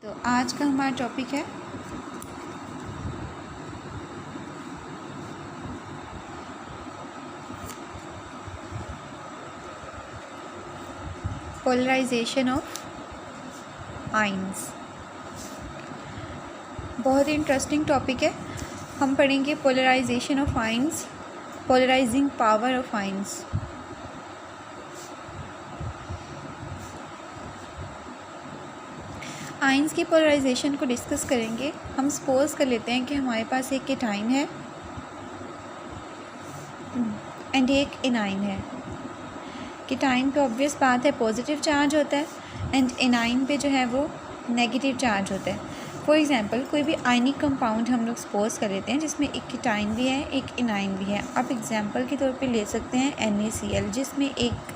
तो आज का हमारा टॉपिक है पोलराइजेशन ऑफ आयंस। बहुत ही इंटरेस्टिंग टॉपिक है। हम पढ़ेंगे polarisation of ions, polarising power of ions. Ions की पोलराइजेशन को डिस्कस करेंगे। हम सपोज कर लेते हैं कि हमारे पास एक केटाइन है एंड एक एनाइन है। केटाइन पे ऑब्वियस बात है पॉजिटिव चार्ज होता है एंड एनाइन पे जो है वो नेगेटिव चार्ज होता है। फॉर एग्जांपल कोई भी आयनिक कंपाउंड हम लोग सपोज कर लेते हैं जिसमें एक केटाइन भी है एक एनाइन भी है। आप एग्जांपल के तौर पे ले सकते हैं NaCl, जिसमें एक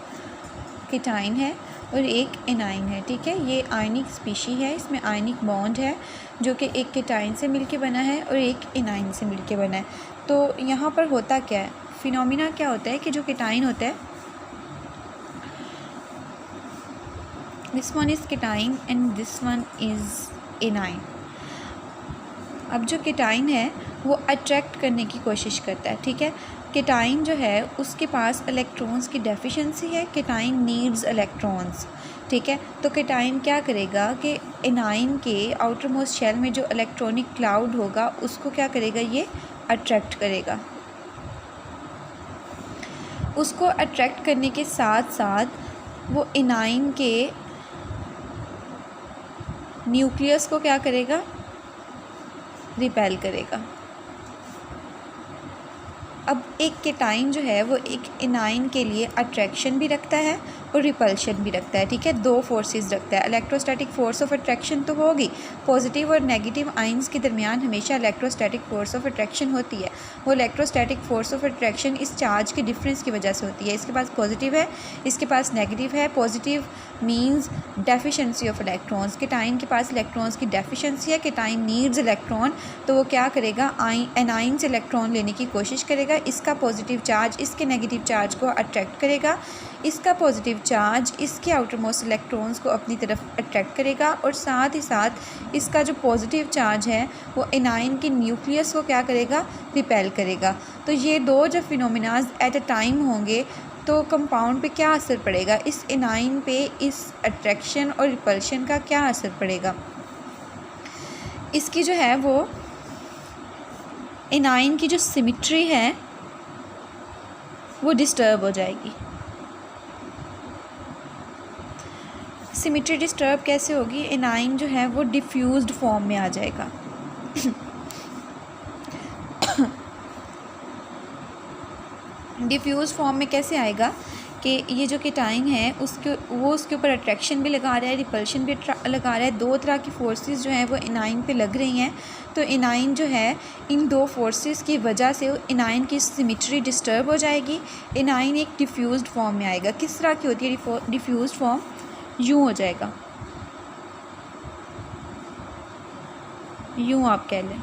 केटाइन है और एक एनाइन है। ठीक है, ये आयनिक स्पीशी है, इसमें आयनिक बॉन्ड है जो कि एक केटाइन से मिलके बना है और एक एनाइन से मिलके बना है। तो यहाँ पर होता क्या है, फिनोमिना क्या होता है कि जो केटाइन होता है, this one is cation and this one is A9. अब जो केटाइन है वो अट्रैक्ट करने की कोशिश करता है। ठीक है, केटाइन जो है उसके पास इलेक्ट्रॉन्स की डेफिशिएंसी है, केटाइन नीड्स इलेक्ट्रॉन्स। ठीक है, तो केटाइन क्या करेगा कि एनाइन के आउटर मोस्ट शेल में जो इलेक्ट्रॉनिक क्लाउड होगा उसको क्या करेगा, ये अट्रैक्ट करेगा। उसको अट्रैक्ट करने के साथ साथ वो एनाइन के न्यूक्लियस को क्या करेगा, रिपेल करेगा। अब एक केटाइन जो है वो एक एनाइन के लिए अट्रैक्शन भी रखता है और रिपल्शन भी रखता है। ठीक है, दो फोर्सेस रखता है। इलेक्ट्रोस्टैटिक फोर्स ऑफ अट्रैक्शन तो होगी, पॉजिटिव और नेगेटिव आयंस के दरमियान हमेशा इलेक्ट्रोस्टैटिक फोर्स ऑफ अट्रैक्शन होती है। वो इलेक्ट्रोस्टैटिक फोर्स ऑफ अट्रैक्शन इस चार्ज के डिफरेंस की वजह से होती है। इसके पास पॉजिटिव है, इसके पास नेगेटिव है। Positive means deficiency of electrons, cation के पास इलेक्ट्रॉन्स की डेफिशिएंसी है, केटाइन नीड्स इलेक्ट्रॉन, तो वो क्या करेगा, एनाइन से इलेक्ट्रॉन लेने की कोशिश करेगा। इसका पॉजिटिव चार्ज इसके नेगेटिव चार्ज को अट्रैक्ट करेगा, इसका पॉजिटिव चार्ज इसके आउटर मोस्ट इलेक्ट्रॉन्स को अपनी तरफ अट्रैक्ट करेगा और साथ ही साथ इसका जो पॉजिटिव चार्ज है वो एनाइन के न्यूक्लियस को क्या करेगा, रिपेल करेगा। तो ये दो जब फिनोमिनाज एट अ टाइम होंगे तो कंपाउंड पे क्या असर पड़ेगा, इस एनाइन पे इस अट्रैक्शन और रिपल्शन का क्या असर पड़ेगा। इसकी जो है वो एनाइन की जो सिमेट्री है वो डिस्टर्ब हो जाएगी। सिमेट्री डिस्टर्ब कैसे होगी, एनाइन जो है वो डिफ्यूज्ड फॉर्म में आ जाएगा। डिफ्यूज फॉर्म में कैसे आएगा कि ये जो केटाइन है उसके ऊपर अट्रैक्शन भी लगा रहा है, रिपल्शन भी लगा रहा है। दो तरह की फोर्सेस जो हैं वो एनाइन पे लग रही हैं। तो एनाइन जो है इन दो फोर्सेस की वजह से एनाइन की सिमेट्री डिस्टर्ब हो जाएगी। एनाइन एक डिफ्यूज्ड फॉर्म में आएगा। किस तरह की होती है डिफ्यूज्ड फॉर्म, यूँ हो जाएगा, यूँ आप कह लें।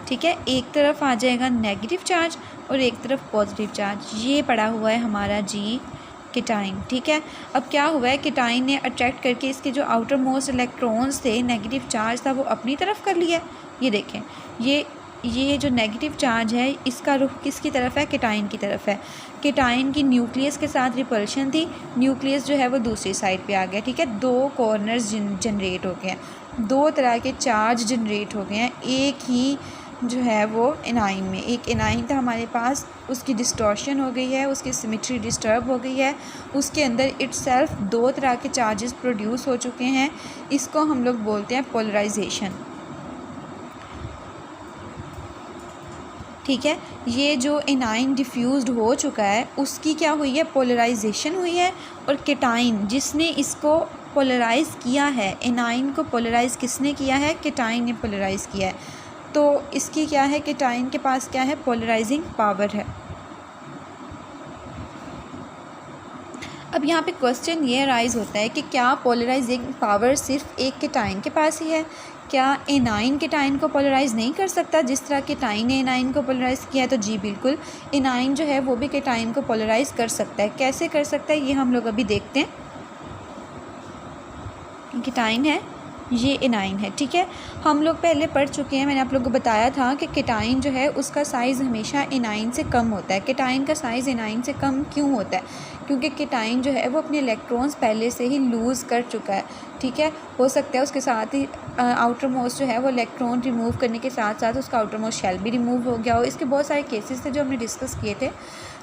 ठीक है, एक तरफ आ जाएगा नेगेटिव चार्ज और एक तरफ पॉजिटिव चार्ज। ये पड़ा हुआ है हमारा जी केटाइन। ठीक है, अब क्या हुआ है, केटाइन ने अट्रैक्ट करके इसके जो आउटर मोस्ट इलेक्ट्रॉन्स थे, नेगेटिव चार्ज था, वो अपनी तरफ कर लिया। ये देखें, ये जो नेगेटिव चार्ज है इसका रुख किसकी तरफ है, केटाइन की तरफ है। केटाइन की न्यूक्लियस के साथ रिपल्शन थी, न्यूक्लियस जो है वो दूसरी साइड पे आ गया। ठीक है, दो कॉर्नर्स जनरेट हो गए हैं, दो तरह के चार्ज जनरेट हो गए हैं एक ही जो है वो एनाइन में। एक एनाइन था हमारे पास, उसकी डिस्टॉर्शन हो गई है, उसकी सिमेट्री डिस्टर्ब हो गई है, उसके अंदर इटसेल्फ दो तरह के चार्जेस प्रोड्यूस हो चुके हैं। इसको हम लोग बोलते हैं पोलराइजेशन। ठीक है, ये जो एनाइन डिफ्यूज्ड हो चुका है उसकी क्या हुई है, पोलराइजेशन हुई है। और केटाइन जिसने इसको पोलराइज़ किया है, एनाइन को पोलराइज़ किसने किया है, केटाइन ने पोलराइज़ किया है। तो इसकी क्या है, केटाइन के पास क्या है, पोलराइजिंग पावर है। अब यहाँ पे क्वेश्चन ये राइज होता है कि क्या पोलराइजिंग पावर सिर्फ एक केटाइन के पास ही है, क्या एनाइन केटाइन को पोलराइज़ नहीं कर सकता जिस तरह केटाइन ने एनाइन को पोलराइज़ किया है। तो जी बिल्कुल, एनाइन जो है वो भी केटाइन को पोलराइज़ कर सकता है। कैसे कर सकता है ये हम लोग अभी देखते हैं। केटाइन है ये एनाइन है, ठीक है। हम लोग पहले पढ़ चुके हैं, मैंने आप लोगों को बताया था कि केटाइन जो है उसका साइज़ हमेशा एनाइन से कम होता है। केटाइन का साइज़ एनाइन से कम क्यों होता है? क्योंकि केटाइन जो है वो अपने इलेक्ट्रॉन्स पहले से ही लूज़ कर चुका है, ठीक है। हो सकता है उसके साथ ही आउटर मोस्ट जो है वो इलेक्ट्रॉन रिमूव करने के साथ साथ उसका आउटर मोस्ट शेल भी रिमूव हो गया हो। इसके बहुत सारे केसेस थे जो हमने डिस्कस किए थे।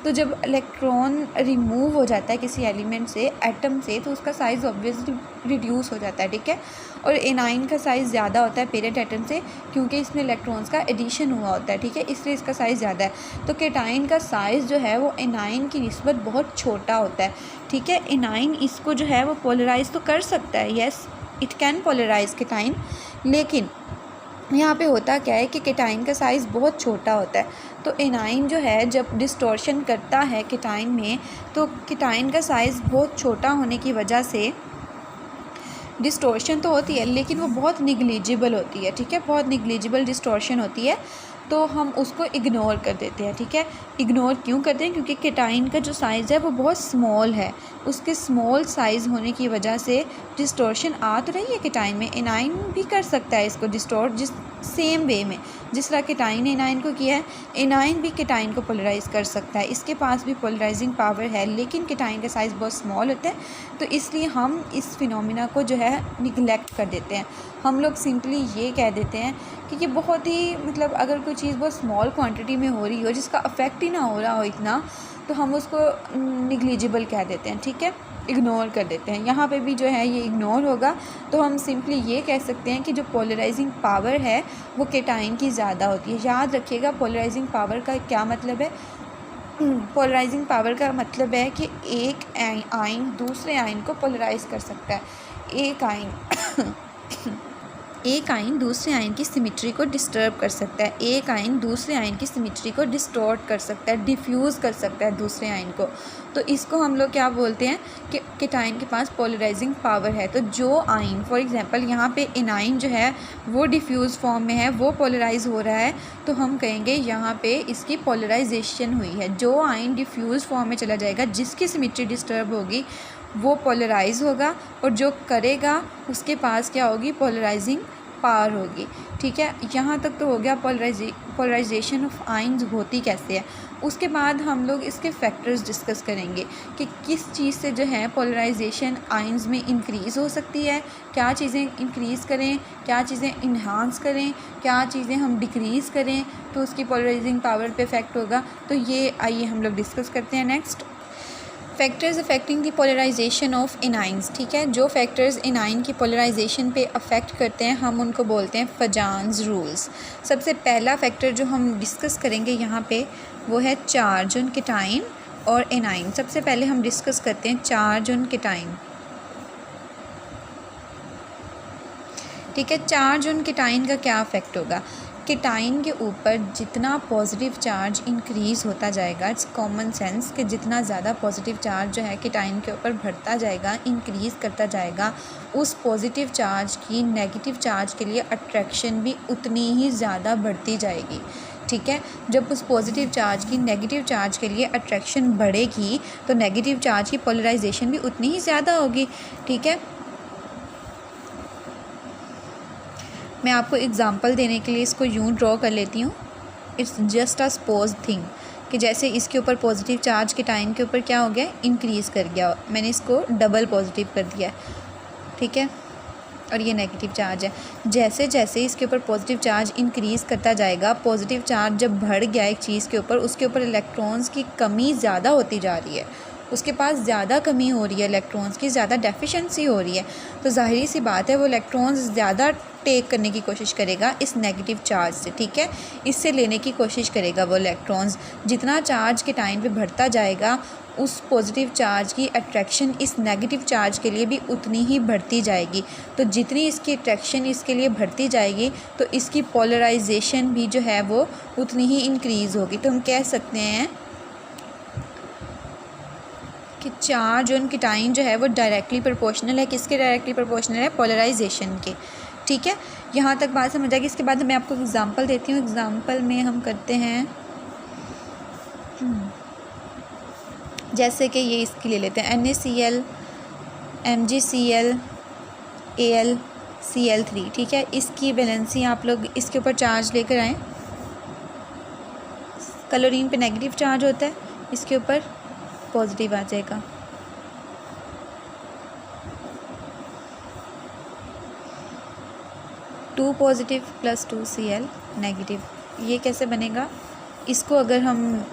तो जब इलेक्ट्रॉन रिमूव हो जाता है किसी एलिमेंट से, एटम से, तो उसका साइज़ ऑब्वियसली रिड्यूस हो जाता है, ठीक है। और एनाइन का साइज़ ज़्यादा होता है पेरेंट एटम से, क्योंकि इसमें इलेक्ट्रॉन्स का एडिशन हुआ होता है, ठीक है, इसलिए इसका साइज़ ज़्यादा है। तो केटाइन का साइज़ जो है वो एनाइन की निस्बत बहुत छोटा होता है, ठीक है। एनाइन इसको जो है वो पोलराइज़ तो कर सकता है, yes it can polarise cation, लेकिन यहाँ पे होता क्या है कि केटाइन का साइज़ बहुत छोटा होता है। तो एनाइन जो है जब डिस्टॉर्शन करता है केटाइन में, तो केटाइन का साइज़ बहुत छोटा होने की वजह से डिस्टॉर्शन तो होती है, लेकिन वो बहुत निग्लिजिबल होती है, ठीक है, बहुत निग्लिजिबल डिस्टॉर्शन होती है। तो हम उसको इग्नोर कर देते हैं, ठीक है। इग्नोर क्यों करते हैं? क्योंकि केटाइन का जो साइज़ है वो बहुत स्मॉल है। उसके स्मॉल साइज़ होने की वजह से डिस्टॉर्शन आ तो रही है केटाइन में। एनाइन भी कर सकता है इसको डिस्टॉर्ट, जिस सेम वे में जिस तरह केटाइन ने एनाइन को किया है, एनाइन भी केटाइन को पोलराइज़ कर सकता है। इसके पास भी पोलराइजिंग पावर है, लेकिन केटाइन का साइज़ बहुत स्मॉल होता है, तो इसलिए हम इस फिनोमिना को जो है निगलेक्ट कर देते हैं। हम लोग सिंपली ये कह देते हैं कि ये बहुत ही मतलब अगर कोई चीज़ बहुत स्मॉल क्वांटिटी में हो रही हो, जिसका अफेक्ट ही ना हो रहा हो इतना, तो हम उसको निग्लिजिबल कह देते हैं, ठीक है, इग्नोर कर देते हैं। यहाँ पे भी जो है ये इग्नोर होगा, तो हम सिंपली ये कह सकते हैं कि जो पोलराइजिंग पावर है वो केटाइन की ज़्यादा होती है। याद रखिएगा पोलराइजिंग पावर का क्या मतलब है। पोलराइजिंग पावर का मतलब है कि एक आयन दूसरे आयन को पोलराइज़ कर सकता है। एक आयन दूसरे आयन की सिमेट्री को डिस्टर्ब कर सकता है। एक आयन दूसरे आयन की सिमेट्री को डिस्टॉर्ट कर सकता है, डिफ्यूज़ कर सकता है दूसरे आयन को। तो इसको हम लोग क्या बोलते हैं कि केटाइन के पास पोलराइजिंग पावर है। तो जो आयन फॉर एग्जांपल यहाँ पे एनाइन जो है वो डिफ्यूज़ फॉर्म में है, वो पोलराइज़ हो रहा है, तो हम कहेंगे यहाँ पे इसकी पोलराइजेशन हुई है। जो आयन डिफ्यूज़ फॉर्म में चला जाएगा, जिसकी सिमेट्री डिस्टर्ब होगी, वो पोलराइज़ होगा, और जो करेगा उसके पास क्या होगी, पोलराइजिंग पावर होगी, ठीक है। यहाँ तक तो हो गया पोलराइजेशन ऑफ आयन्स होती कैसे है। उसके बाद हम लोग इसके फैक्टर्स डिस्कस करेंगे कि किस चीज़ से जो है पोलराइजेशन आयन्स में इंक्रीज़ हो सकती है, क्या चीज़ें इंक्रीज़ करें, क्या चीज़ें इन्हांस करें, क्या चीज़ें हम डिक्रीज़ करें, तो उसकी पोलराइजिंग पावर पे इफेक्ट होगा। तो ये आइए हम लोग डिस्कस करते हैं। Next, factors affecting the polarization of anions, ठीक है। जो फैक्टर्स एनाइन की पोलराइजेशन पे अफेक्ट करते हैं हम उनको बोलते हैं फजान्स रूल्स। सबसे पहला फैक्टर जो हम डिस्कस करेंगे यहाँ पे वो है चार्ज ऑन केटाइन और एनाइन। सबसे पहले हम डिस्कस करते हैं चार्ज ऑन केटाइन, ठीक है। चार्ज ऑन केटाइन का क्या इफेक्ट होगा? केटाइन के ऊपर जितना पॉजिटिव चार्ज इंक्रीज़ होता जाएगा, इट्स कॉमन सेंस कि जितना ज़्यादा पॉजिटिव चार्ज जो है केटाइन के ऊपर बढ़ता जाएगा, इंक्रीज़ करता जाएगा, उस पॉजिटिव चार्ज की नेगेटिव चार्ज के लिए अट्रैक्शन भी उतनी ही ज़्यादा बढ़ती जाएगी, ठीक है। जब उस पॉजिटिव चार्ज की नेगेटिव चार्ज के लिए अट्रैक्शन बढ़ेगी, तो नेगेटिव चार्ज की पोलराइजेशन भी उतनी ही ज़्यादा होगी, ठीक है। मैं आपको एग्ज़ाम्पल देने के लिए इसको यूँ ड्रॉ कर लेती हूँ। It's just a suppose thing कि जैसे इसके ऊपर पॉजिटिव चार्ज केटाइन के ऊपर क्या हो गया, इंक्रीज़ कर गया, मैंने इसको डबल पॉजिटिव कर दिया, ठीक है, और ये नेगेटिव चार्ज है। जैसे जैसे इसके ऊपर पॉजिटिव चार्ज इंक्रीज़ करता जाएगा, पॉजिटिव चार्ज जब बढ़ गया एक चीज़ के ऊपर, उसके ऊपर इलेक्ट्रॉन्स की कमी ज़्यादा होती जा रही है, उसके पास ज़्यादा कमी हो रही है, इलेक्ट्रॉन्स की ज़्यादा डेफिशिएंसी हो रही है, तो ज़ाहिर सी बात है वो इलेक्ट्रॉन्स ज़्यादा टेक करने की कोशिश करेगा इस नेगेटिव चार्ज से, ठीक है, इससे लेने की कोशिश करेगा वो इलेक्ट्रॉन्स। जितना चार्ज के टाइम पे बढ़ता जाएगा, उस पॉजिटिव चार्ज की अट्रैक्शन इस नेगेटिव चार्ज के लिए भी उतनी ही बढ़ती जाएगी। तो जितनी इसकी अट्रैक्शन इसके लिए बढ़ती जाएगी, तो इसकी पोलराइजेशन भी जो है वो उतनी ही इंक्रीज़ होगी। तो हम कह सकते हैं कि चार्ज ऑन केटाइन जो है वो डायरेक्टली प्रोपोर्शनल है, किसके डायरेक्टली प्रोपोर्शनल है, पोलराइजेशन के, ठीक है। यहाँ तक बात समझ आएगी। इसके बाद मैं आपको एग्जांपल देती हूँ। एग्जांपल में हम करते हैं जैसे कि ये इसकी ले लेते हैं NaCl, MgCl, Al, Cl3, ठीक है। इसकी वैलेंसी आप लोग इसके ऊपर चार्ज लेकर आएँ। क्लोरीन पे नेगेटिव चार्ज होता है, इसके ऊपर पॉजिटिव आ जाएगा। Two positive plus 2 Cl negative, ये कैसे बनेगा? इसको अगर हम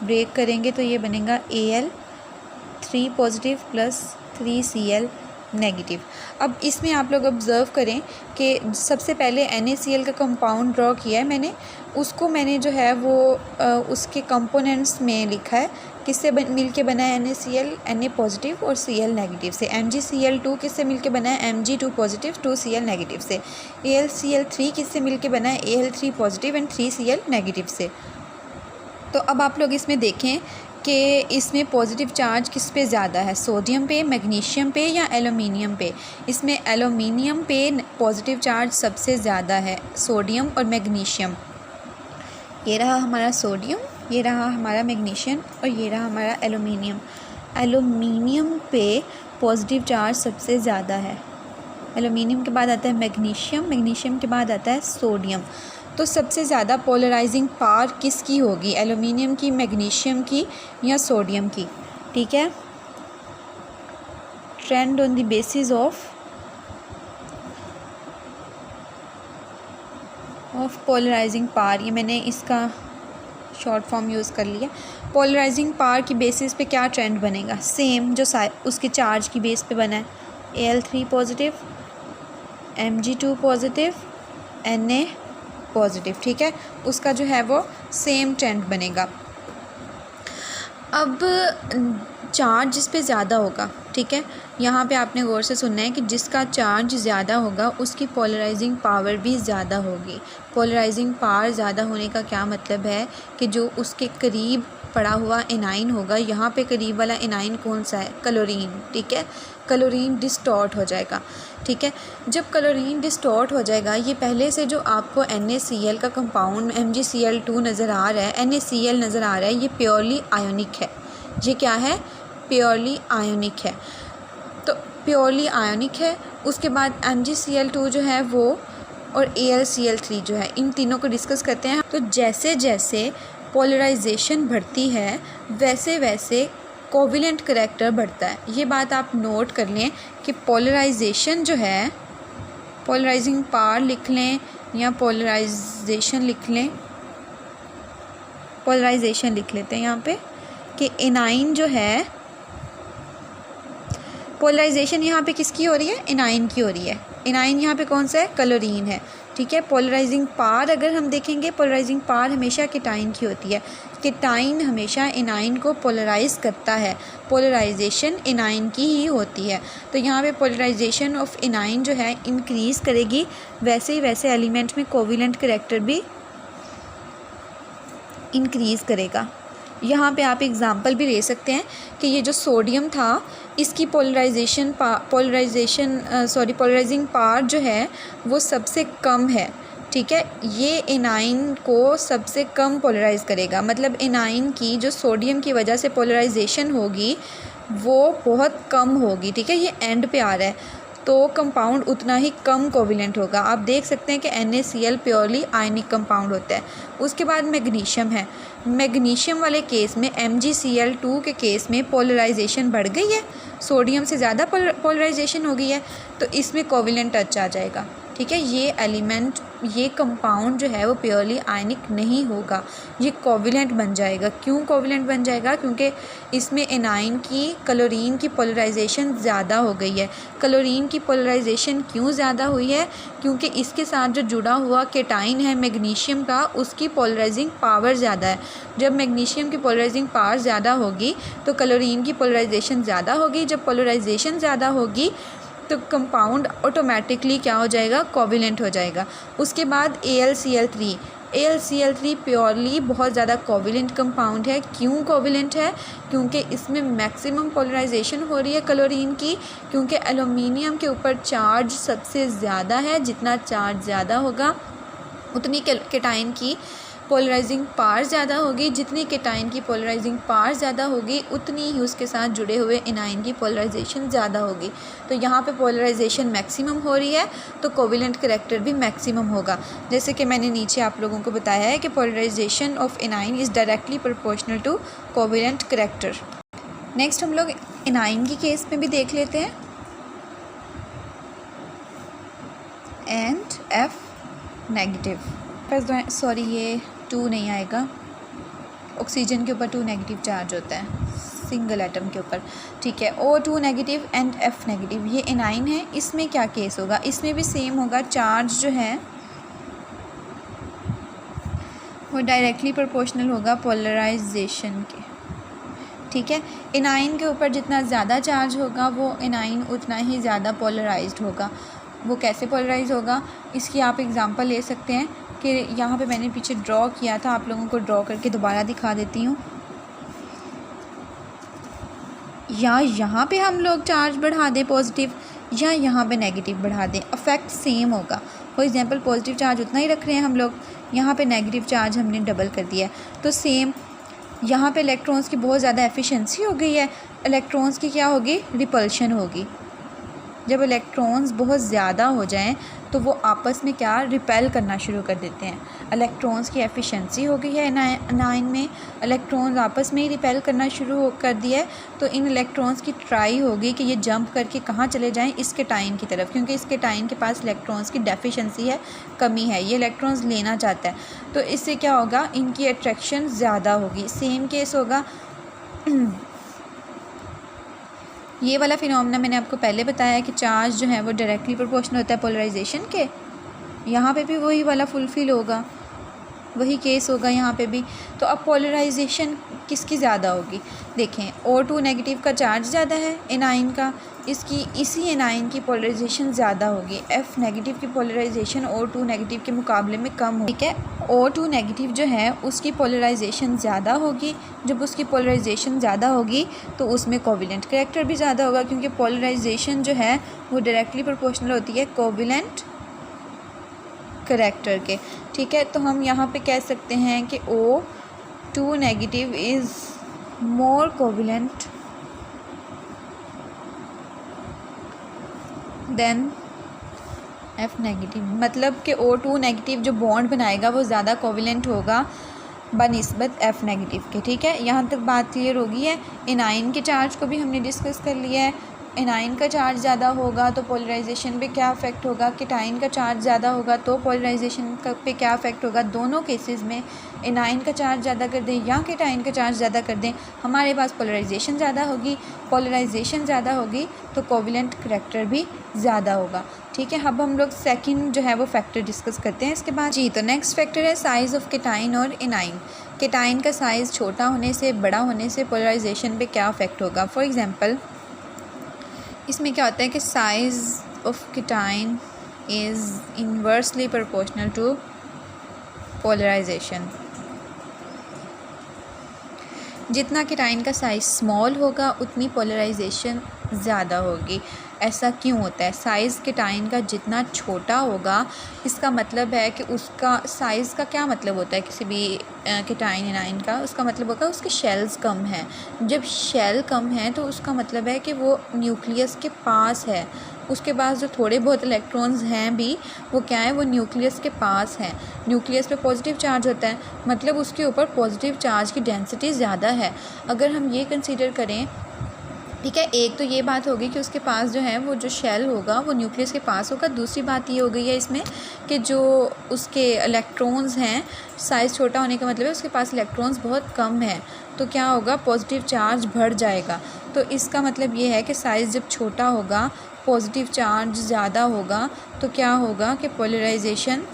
ब्रेक करेंगे तो ये बनेगा Al3 positive plus 3 Cl negative. अब इसमें आप लोग ऑब्ज़र्व करें कि सबसे पहले NaCl का कंपाउंड ड्रॉ किया है मैंने, उसको मैंने जो है वो उसके कंपोनेंट्स में लिखा है किससे मिल के बना है NaCl, Na पॉजिटिव और Cl नेगेटिव से। MgCl2 किससे मिल के बना है Mg2 पॉजिटिव 2 Cl नेगेटिव से। AlCl3 किससे मिल के बना है Al3 positive and 3 Cl negative से। तो अब आप लोग इसमें देखें कि इसमें पॉजिटिव चार्ज किस पे ज़्यादा है, सोडियम पे, मैग्नीशियम पे या एलुमिनियम पे? इसमें एलुमिनियम पे पॉजिटिव चार्ज सबसे ज़्यादा है, सोडियम और मैग्नीशियम। ये रहा हमारा सोडियम, ये रहा हमारा मैग्नीशियम और ये रहा हमारा एलुमिनियम। एलुमिनियम पे पॉजिटिव चार्ज सबसे ज़्यादा है। एलुमिनियम के बाद आता है मैग्नीशियम, मैग्नीशियम के बाद आता है सोडियम। तो सबसे ज़्यादा पोलराइजिंग पावर किसकी होगी, एलुमिनियम की, मैग्नीशियम की या सोडियम की? ठीक है। Trend on the basis of polarising power, ये मैंने इसका शॉर्ट फॉर्म यूज़ कर लिया। पोलराइजिंग पावर की बेसिस पे क्या ट्रेंड बनेगा? सेम जो उसके चार्ज की बेस पे बना है, Al3 positive, Mg2 positive, Na positive, ठीक है। उसका जो है वो सेम ट्रेंड बनेगा। अब चार्ज जिस पे ज़्यादा होगा, ठीक है, यहाँ पे आपने गौर से सुनना है कि जिसका चार्ज ज़्यादा होगा उसकी पोलराइजिंग पावर भी ज़्यादा होगी। पोलराइजिंग पावर ज़्यादा होने का क्या मतलब है कि जो उसके करीब पड़ा हुआ एनाइन होगा, यहाँ पे करीब वाला एनाइन कौन सा है? क्लोरीन, ठीक है। क्लोरीन डिस्टॉर्ट हो जाएगा, ठीक है। जब क्लोरीन डिस्टॉर्ट हो जाएगा, ये पहले से जो आपको NaCl का कंपाउंड MgCl2 नज़र आ रहा है, NaCl नज़र आ रहा है, ये प्योरली आयोनिक है। ये क्या है? प्योरली आयोनिक है। तो प्योरली आयोनिक है। उसके बाद MgCl2 जो है वो और AlCl3 जो है, इन तीनों को डिस्कस करते हैं। तो जैसे जैसे पोलराइजेशन बढ़ती है वैसे वैसे कोविलेंट करैक्टर बढ़ता है। ये बात आप नोट कर लें कि पोलराइजेशन जो है, पोलराइजिंग पावर लिख लें या पोलराइजेशन लिख लें, पोलराइजेशन लिख लेते हैं यहाँ पे कि एनाइन जो है, पोलराइजेशन यहाँ पे किसकी हो रही है? एनाइन की हो रही है। एनाइन यहाँ पे कौन सा है? क्लोरीन है, ठीक है। पोलराइजिंग पावर अगर हम देखेंगे, पोलराइजिंग पावर हमेशा केटाइन की होती है। केटाइन हमेशा एनाइन को पोलराइज करता है, पोलराइजेशन एनाइन की ही होती है। तो यहाँ पे पोलराइजेशन ऑफ एनाइन जो है इंक्रीज़ करेगी, वैसे ही वैसे एलिमेंट में कोविलेंट करैक्टर भी इंक्रीज़ करेगा। यहाँ पे आप एग्ज़ाम्पल भी ले सकते हैं कि ये जो सोडियम था, इसकी पोलराइजिंग पावर जो है वो सबसे कम है, ठीक है। ये एनाइन को सबसे कम पोलराइज़ करेगा, मतलब एनाइन की जो सोडियम की वजह से पोलराइजेशन होगी वो बहुत कम होगी, ठीक है। ये एंड पे आ रहा है तो कंपाउंड उतना ही कम कोविलेंट होगा। आप देख सकते हैं कि NaCl प्योरली आयनिक कंपाउंड होता है। उसके बाद मैग्नीशियम है। मैग्नीशियम वाले केस में MgCl2 के केस में पोलराइजेशन बढ़ गई है, सोडियम से ज़्यादा पोलराइजेशन हो गई है, तो इसमें कोविलेंट टच आ जाएगा, ठीक है। ये एलिमेंट, ये कंपाउंड जो है वो प्योरली आयनिक नहीं होगा, ये कोविलेंट बन जाएगा। क्यों कोविलेंट बन जाएगा? क्योंकि इसमें एनाइन की क्लोरीन की पोलराइजेशन ज़्यादा हो गई है। क्लोरीन की पोलराइजेशन क्यों ज़्यादा हुई है? क्योंकि इसके साथ जो जुड़ा हुआ केटाइन है मैग्नीशियम का, उसकी पोलराइजिंग पावर ज़्यादा है। जब मैग्नीशियम की पोलराइजिंग पावर ज़्यादा होगी तो क्लोरीन की पोलराइजेशन ज़्यादा होगी। जब पोलराइजेशन ज़्यादा होगी तो कंपाउंड ऑटोमेटिकली क्या हो जाएगा? कोविलेंट हो जाएगा। उसके बाद AlCl3, AlCl3 प्योरली बहुत ज़्यादा कोविलेंट कंपाउंड है। क्यों कोविलेंट है? क्योंकि इसमें मैक्सिमम पोलराइजेशन हो रही है क्लोरीन की, क्योंकि एल्युमिनियम के ऊपर चार्ज सबसे ज़्यादा है। जितना चार्ज ज़्यादा होगा उतनी केटाइन की पोलराइजिंग पावर ज़्यादा होगी, जितनी केटाइन की पोलराइजिंग पावर ज़्यादा होगी उतनी ही उसके साथ जुड़े हुए एनाइन की पोलराइजेशन ज़्यादा होगी। तो यहाँ पे पोलराइजेशन मैक्सिमम हो रही है तो कोवेलेंट करैक्टर भी मैक्सिमम होगा। जैसे कि मैंने नीचे आप लोगों को बताया है कि polarisation of anion is directly proportional to covalent character. Next हम लोग एनाइन की केस में भी देख लेते हैं। एंड एफ नेगेटिव, सॉरी ये 2 नहीं आएगा, ऑक्सीजन के ऊपर 2 नेगेटिव चार्ज होता है सिंगल एटम के ऊपर, ठीक है। O2 negative and F negative, ये एनाइन है। इसमें क्या केस होगा, इसमें भी सेम होगा, चार्ज जो है वो डायरेक्टली प्रोपोर्शनल होगा पोलराइजेशन के, ठीक है। एनाइन के ऊपर जितना ज़्यादा चार्ज होगा वो एनाइन उतना ही ज़्यादा पोलराइज्ड होगा। वो कैसे पोलराइज होगा, इसकी आप एग्जांपल ले सकते हैं कि यहाँ पे मैंने पीछे ड्रॉ किया था, आप लोगों को ड्रॉ करके दोबारा दिखा देती हूँ। या यहाँ पे हम लोग चार्ज बढ़ा दें पॉजिटिव, या यहाँ पे नेगेटिव बढ़ा दें, इफेक्ट सेम होगा। फॉर एग्जांपल पॉजिटिव चार्ज उतना ही रख रहे हैं हम लोग, यहाँ पे नेगेटिव चार्ज हमने डबल कर दिया है, तो सेम यहाँ पे इलेक्ट्रॉन्स की बहुत ज़्यादा एफिशिएंसी हो गई है, इलेक्ट्रॉन्स की क्या होगी, रिपल्शन होगी। जब इलेक्ट्रॉन्स बहुत ज़्यादा हो जाएं तो वो आपस में क्या, रिपेल करना शुरू कर देते हैं। इलेक्ट्रॉन्स की एफिशिएंसी हो गई है एनाइन में, इलेक्ट्रॉन्स आपस में ही रिपेल करना शुरू कर दिया है, तो इन इलेक्ट्रॉन्स की ट्राई होगी कि ये जंप करके कहाँ चले जाएं, इस केटाइन की तरफ, क्योंकि इस केटाइन के पास इलेक्ट्रॉन्स की डेफिशिएंसी है, कमी है, ये इलेक्ट्रॉन्स लेना चाहता है। तो इससे क्या होगा, इनकी अट्रैक्शन ज़्यादा होगी। सेम केस होगा ये वाला फिनोमेना मैंने आपको पहले बताया कि चार्ज जो है वो डायरेक्टली प्रोपोर्शनल होता है पोलराइजेशन के, यहाँ पे भी वही वाला फुलफिल होगा, वही केस होगा यहाँ पे भी। तो अब पोलराइजेशन किसकी ज़्यादा होगी, देखें O2 नेगेटिव का चार्ज ज़्यादा है एनाइन का, इसी एनाइन की पोलराइजेशन ज़्यादा होगी। F नेगेटिव की पोलराइजेशन O2 नेगेटिव के मुकाबले में कम होगी, ठीक है। O2 नेगेटिव जो है उसकी पोलराइजेशन ज़्यादा होगी, जब उसकी पोलराइजेशन ज़्यादा होगी तो उसमें कोवेलेंट करैक्टर भी ज़्यादा होगा, क्योंकि पोलराइजेशन जो है वो डायरेक्टली प्रोपोर्शनल होती है कोवेलेंट करैक्टर के, ठीक है। तो हम यहाँ पे कह सकते हैं कि O2 negative is more covalent than F negative, मतलब कि O2 नेगेटिव जो बॉन्ड बनाएगा वो ज़्यादा कोवेलेंट होगा बनिस्बत F नेगेटिव के, ठीक है। यहाँ तक बात क्लियर होगी है। एनाइन के चार्ज को भी हमने डिस्कस कर लिया है। एनाइन का चार्ज ज़्यादा होगा तो पोलराइजेशन पे क्या अफेक्ट होगा, केटाइन का चार्ज ज़्यादा होगा तो पोलराइजेशन पे क्या अफेक्ट होगा। दोनों केसेस में एनाइन का चार्ज ज़्यादा कर दें या केटाइन का चार्ज ज़्यादा कर दें, हमारे पास पोलराइजेशन ज़्यादा होगी। पोलराइजेशन ज़्यादा होगी तो कोवेलेंट करैक्टर भी ज़्यादा होगा, ठीक है। अब हम लोग सेकंड जो है वो फैक्टर डिस्कस करते हैं इसके बाद जी। तो नेक्स्ट फैक्टर है साइज़ ऑफ केटाइन और एनाइन। केटाइन का साइज़ छोटा होने से, बड़ा होने से पोलराइजेशन पे क्या अफेक्ट होगा। फॉर एग्जांपल इसमें क्या होता है कि size of cation is inversely proportional to polarisation. जितना केटाइन का साइज़ स्मॉल होगा उतनी पोलराइजेशन ज़्यादा होगी। ऐसा क्यों होता है, साइज़ केटाइन का जितना छोटा होगा, इसका मतलब है कि उसका साइज़ का क्या मतलब होता है किसी भी केटाइन एनाइन का, उसका मतलब होगा उसके शेल्स कम हैं। जब शेल कम है तो उसका मतलब है कि वो न्यूक्लियस के पास है, उसके पास जो थोड़े बहुत इलेक्ट्रॉन्स हैं भी वो क्या है, वो न्यूक्लियस के पास हैं। न्यूक्लियस पे पॉजिटिव चार्ज होता है, मतलब उसके ऊपर पॉजिटिव चार्ज की डेंसिटी ज़्यादा है। अगर हम ये कंसीडर करें, ठीक है, एक तो ये बात होगी कि उसके पास जो है वो जो शेल होगा वो न्यूक्लियस के पास होगा। दूसरी बात ये हो गई है इसमें कि जो उसके इलेक्ट्रॉन्स हैं, साइज़ छोटा होने का मतलब है उसके पास इलेक्ट्रॉन्स बहुत कम है, तो क्या होगा, पॉजिटिव चार्ज बढ़ जाएगा। तो इसका मतलब ये है कि साइज़ जब छोटा होगा, पॉजिटिव चार्ज ज़्यादा होगा, तो क्या होगा कि पोलराइजेशन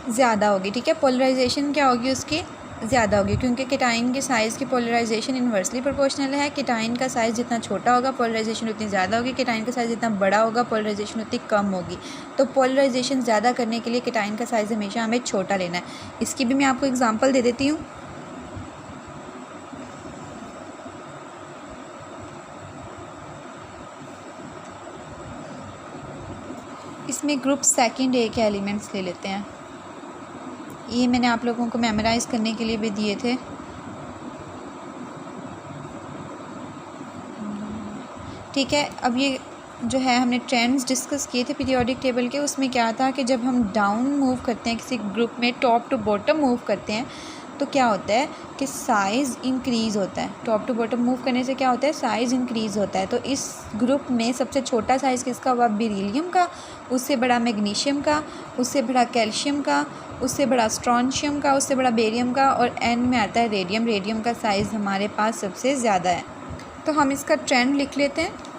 ज़्यादा होगी, ठीक है। पोलराइजेशन क्या होगी उसकी, ज़्यादा होगी, क्योंकि केटाइन के साइज़ की पोलराइजेशन इन्वर्सली प्रोपोर्शनल है। केटाइन का साइज़ जितना छोटा होगा पोलराइजेशन उतनी ज़्यादा होगी, केटाइन का साइज़ जितना बड़ा होगा पोलराइजेशन उतनी कम होगी। तो पोलराइजेशन ज़्यादा करने के लिए केटाइन का साइज़ हमेशा हमें छोटा लेना है। इसकी भी मैं आपको एग्जांपल दे देती हूँ। इसमें ग्रुप सेकंड ए के एलिमेंट्स ले लेते हैं। ये मैंने आप लोगों को मेमोराइज़ करने के लिए भी दिए थे। ठीक है, अब ये जो है हमने ट्रेंड्स डिस्कस किए थे पीरियोडिक टेबल के। उसमें क्या था कि जब हम डाउन मूव करते हैं किसी ग्रुप में, टॉप टू बॉटम मूव करते हैं, तो क्या होता है कि साइज़ इंक्रीज़ होता है। टॉप टू बॉटम मूव करने से क्या होता है, साइज़ इंक्रीज़ होता है। तो इस ग्रुप में सबसे छोटा साइज़ किसका हुआ, बेरिलियम का, उससे बड़ा मैग्नीशियम का, उससे बड़ा कैल्शियम का, उससे बड़ा स्ट्रॉन्शियम का, उससे बड़ा बेरियम का, और एन में आता है रेडियम। रेडियम का साइज़ हमारे पास सबसे ज़्यादा है। तो हम इसका ट्रेंड लिख लेते हैं।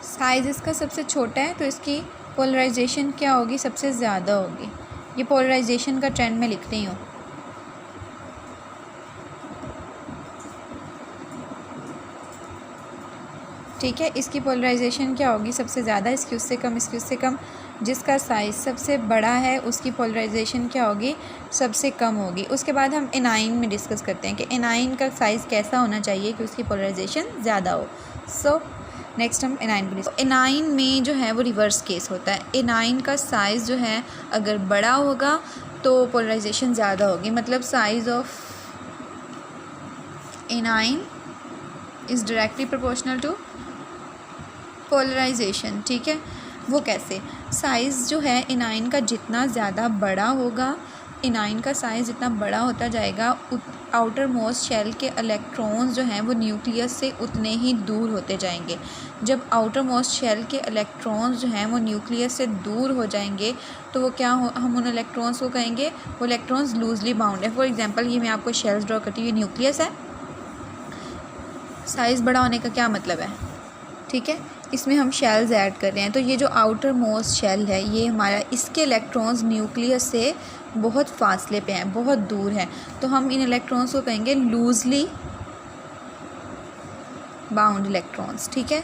साइज़ इसका सबसे छोटा है तो इसकी पोलराइजेशन क्या होगी, सबसे ज़्यादा होगी। ये पोलराइजेशन का ट्रेंड मैं लिख रही हूँ। ठीक है, इसकी पोलराइजेशन क्या होगी, सबसे ज़्यादा, इसकी उससे कम, इसकी उससे कम। जिसका साइज़ सबसे बड़ा है उसकी पोलराइजेशन क्या होगी, सबसे कम होगी। उसके बाद हम एनाइन में डिस्कस करते हैं कि एनाइन का साइज़ कैसा होना चाहिए कि उसकी पोलराइजेशन ज़्यादा हो। सो नेक्स्ट हम एनाइन पे डिस्कस। एनाइन में जो है वो रिवर्स केस होता है। एनाइन का साइज़ जो है अगर बड़ा होगा तो पोलराइजेशन ज़्यादा होगी। मतलब size of anion is directly proportional to polarisation. ठीक है, वो कैसे, साइज़ जो है एनाइन का जितना ज़्यादा बड़ा होगा, एनाइन का साइज़ जितना बड़ा होता जाएगा, आउटर मोस्ट शेल के इलेक्ट्रॉन्स जो हैं वो न्यूक्लियस से उतने ही दूर होते जाएंगे। जब आउटर मोस्ट शेल के इलेक्ट्रॉन्स जो हैं वो न्यूक्लियस से दूर हो जाएंगे तो वो क्या हो, हम उन इलेक्ट्रॉन्स को कहेंगे वो इलेक्ट्रॉन्स लूजली बाउंड है। फॉर एग्जांपल ये मैं आपको शेल्स ड्रॉ करती हूँ, न्यूक्लियस है। साइज़ बड़ा होने का क्या मतलब है, ठीक है, इसमें हम शेल्स ऐड कर रहे हैं। तो ये जो आउटर मोस्ट शेल है ये हमारा, इसके इलेक्ट्रॉन्स न्यूक्लियस से बहुत फासले पे हैं, बहुत दूर हैं। तो हम इन इलेक्ट्रॉन्स को कहेंगे लूजली बाउंड इलेक्ट्रॉन्स। ठीक है,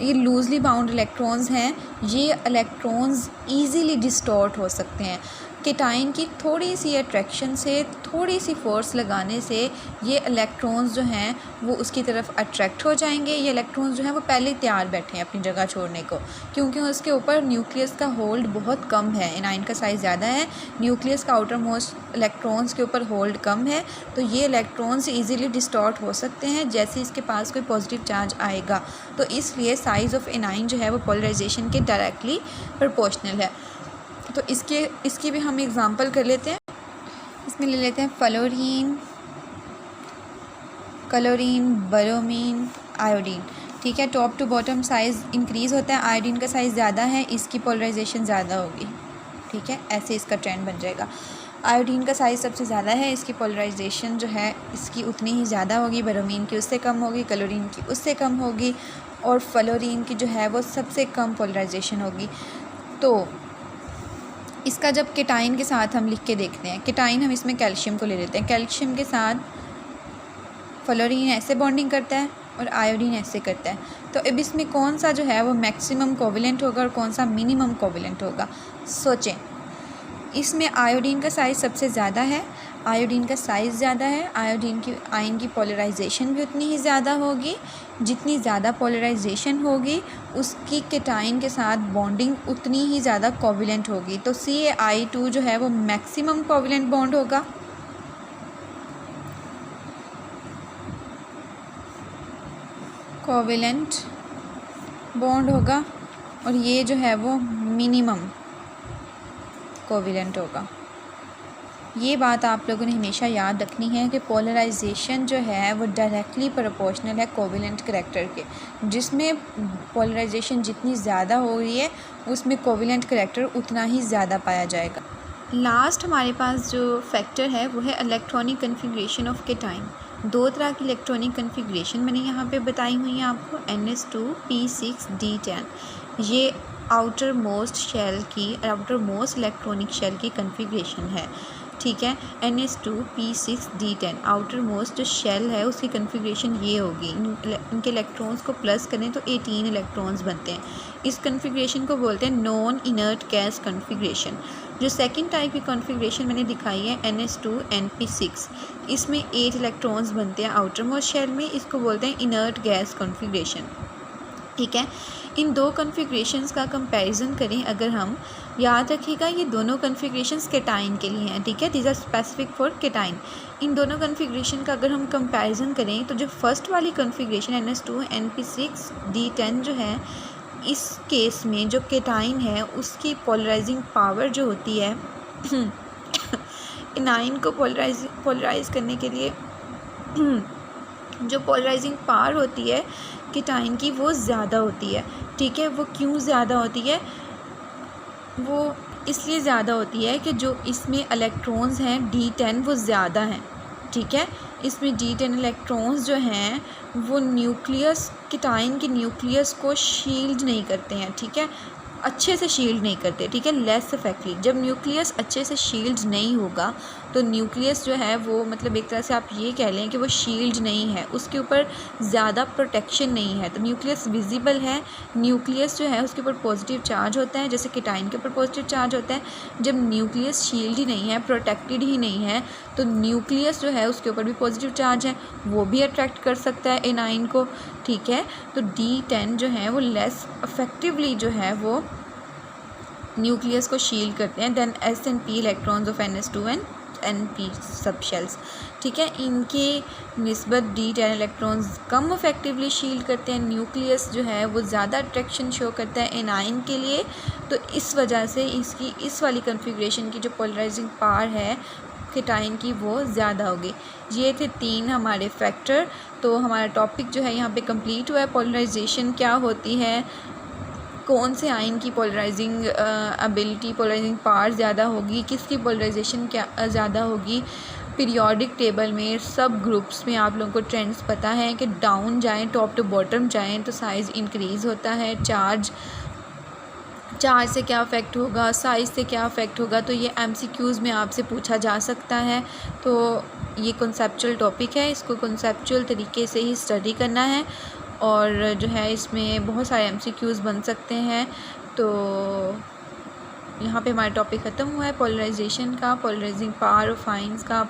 ये लूजली बाउंड इलेक्ट्रॉन्स हैं। ये इलेक्ट्रॉन्स ईज़िली डिस्टॉर्ट हो सकते हैं। केटाइन की थोड़ी सी अट्रैक्शन से, थोड़ी सी फोर्स लगाने से ये इलेक्ट्रॉन्स जो हैं वो उसकी तरफ अट्रैक्ट हो जाएंगे। ये इलेक्ट्रॉन्स जो हैं वो पहले ही तैयार बैठे हैं अपनी जगह छोड़ने को, क्योंकि उसके ऊपर न्यूक्लियस का होल्ड बहुत कम है। एनाइन का साइज़ ज़्यादा है, न्यूक्लियस का आउटर मोस्ट इलेक्ट्रॉन्स के ऊपर होल्ड कम है, तो ये इलेक्ट्रॉन्स ईज़िली डिस्टॉर्ट हो सकते हैं जैसे इसके पास कोई पॉजिटिव चार्ज आएगा। तो इसलिए साइज़ ऑफ एनाइन जो है वो पोलराइजेशन के डायरेक्टली प्रोपोर्शनल है। तो इसकी भी हम एग्ज़ाम्पल कर लेते हैं। इसमें ले लेते हैं फ्लोरीन, क्लोरीन, ब्रोमीन, आयोडीन। ठीक है, top to bottom size increase होता है। आयोडीन का साइज़ ज़्यादा है, इसकी पोलराइजेशन ज़्यादा होगी। ठीक है, ऐसे इसका ट्रेंड बन जाएगा। आयोडीन का साइज़ सबसे ज़्यादा है, इसकी पोलराइजेशन जो है इसकी उतनी ही ज़्यादा होगी। ब्रोमीन की उससे कम होगी, क्लोरीन की उससे कम होगी, और फ्लोरीन की जो है वो सबसे कम पोलराइजेशन होगी। तो इसका जब केटाइन के साथ हम लिख के देखते हैं, केटाइन हम इसमें कैल्शियम को ले लेते हैं। कैल्शियम के साथ फ्लोरीन ऐसे बॉन्डिंग करता है और आयोडीन ऐसे करता है। तो अब इसमें कौन सा जो है वो मैक्सिमम कोवेलेंट होगा और कौन सा मिनिमम कोवेलेंट होगा, सोचें। इसमें आयोडीन का साइज़ सबसे ज़्यादा है, आयोडीन का साइज़ ज़्यादा है, आयन की पोलराइजेशन भी उतनी ही ज़्यादा होगी। जितनी ज़्यादा पोलराइजेशन होगी उसकी केटाइन के साथ बॉन्डिंग उतनी ही ज़्यादा कोवेलेंट होगी। तो CaI2 जो है वो मैक्सिमम कोवेलेंट बॉन्ड होगा। कोवेलेंट बॉन्ड होगा, और ये जो है वो मिनिमम कोवेलेंट होगा। ये बात आप लोगों ने हमेशा याद रखनी है कि पोलराइजेशन जो है वो डायरेक्टली प्रोपोर्शनल है कोवेलेंट करैक्टर के। जिसमें पोलराइजेशन जितनी ज़्यादा हो रही है उसमें कोवेलेंट करैक्टर उतना ही ज़्यादा पाया जाएगा। लास्ट हमारे पास जो फैक्टर है वो है इलेक्ट्रॉनिक कन्फिग्रेशन ऑफ केटाइन। दो तरह की इलेक्ट्रॉनिक कन्फिग्रेशन मैंने यहाँ पे बताई हुई है आपको, NS2P6D10। ये आउटर मोस्ट इलेक्ट्रॉनिक शेल की कन्फिग्रेशन है। ठीक है, NS2P6D10 आउटर मोस्ट जो शेल है उसकी कन्फिग्रेशन ये होगी। इनके इलेक्ट्रॉन्स को प्लस करें तो 18 इलेक्ट्रॉन्स बनते हैं। इस कन्फिग्रेशन को बोलते हैं नॉन इनर्ट गैस कन्फिग्रेशन। जो सेकंड टाइप की कॉन्फ़िगरेशन मैंने दिखाई है NS2NP6, इसमें 8 इलेक्ट्रॉन्स बनते हैं आउटर मोस्ट शेल में, इसको बोलते हैं इनर्ट गैस कॉन्फ़िगरेशन। ठीक है। इन दो कॉन्फ़िगरेशंस का कंपैरिजन करें अगर हम, याद रखिएगा ये दोनों कॉन्फ़िगरेशंस केटाइन के लिए हैं, ठीक है, these are specific for cation. इन दोनों कॉन्फ़िगरेशन का अगर हम कंपैरिजन करें तो जो फर्स्ट वाली कॉन्फ़िगरेशन NH2 NP6 D10 जो है, इस केस में जो केटाइन है उसकी पोलराइजिंग पावर जो होती है एनाइन को पोलराइज करने के लिए जो पोलराइजिंग पावर होती है केटाइन की वो ज़्यादा होती है, ठीक है। वो क्यों ज़्यादा होती है? वो इसलिए ज़्यादा होती है कि जो इसमें इलेक्ट्रॉन्स हैं D10 वो ज़्यादा हैं, ठीक है। इसमें D10 इलेक्ट्रॉन्स जो हैं वो न्यूक्लियस, केटाइन के न्यूक्लियस को शील्ड नहीं करते हैं, ठीक है, अच्छे से शील्ड नहीं करते, ठीक है, लेस इफेक्टली। जब न्यूक्लियस अच्छे से शील्ड नहीं होगा तो न्यूक्लियस जो है वो मतलब एक तरह से आप ये कह लें कि वो शील्ड नहीं है, उसके ऊपर ज़्यादा प्रोटेक्शन नहीं है, तो न्यूक्लियस विजिबल है। न्यूक्लियस जो है उसके ऊपर पॉजिटिव चार्ज होता है, जैसे केटाइन के ऊपर पॉजिटिव चार्ज होता है। जब न्यूक्लियस शील्ड ही नहीं है, प्रोटेक्टेड ही नहीं है, तो न्यूक्लियस जो है उसके ऊपर भी पॉजिटिव चार्ज है, वो भी अट्रैक्ट कर सकता है एनाइन को, ठीक है। तो D10 जो है वो लेस इफेक्टिवली जो है वो न्यूक्लियस को शील्ड करते हैं then S and P electrons of NH2 and NP subshells, ठीक है। इनके निस्बत D10 इलेक्ट्रॉन्स कम इफेक्टिवली शील्ड करते हैं, न्यूक्लियस जो है वो ज़्यादा अट्रैक्शन शो करता है एनाइन के लिए, तो इस वजह से इसकी इस वाली कॉन्फ़िगरेशन की जो पोलराइजिंग पावर है केटाइन की वो ज़्यादा होगी। ये थे 3 हमारे फैक्टर। तो हमारा टॉपिक जो है यहाँ पे कंप्लीट हुआ है। पोलराइजेशन क्या होती है, कौन से आयन की पोलराइजिंग एबिलिटी, पोलराइजिंग पावर ज़्यादा होगी, किसकी पोलराइजेशन क्या ज़्यादा होगी। पीरियोडिक टेबल में सब ग्रुप्स में आप लोगों को ट्रेंड्स पता है कि डाउन जाएं, टॉप टू बॉटम जाएं तो साइज़ इंक्रीज़ होता है। चार्ज से क्या अफेक्ट होगा, साइज़ से क्या अफेक्ट होगा, तो ये MCQs में आपसे पूछा जा सकता है। तो ये कॉन्सेप्चुअल टॉपिक है, इसको कॉन्सेप्चुअल तरीके से ही स्टडी करना है और जो है इसमें बहुत सारे MCQs बन सकते हैं। तो यहाँ पे हमारा टॉपिक ख़त्म हुआ है पोलराइजेशन का, पोलराइजिंग पावर ऑफ आयंस का,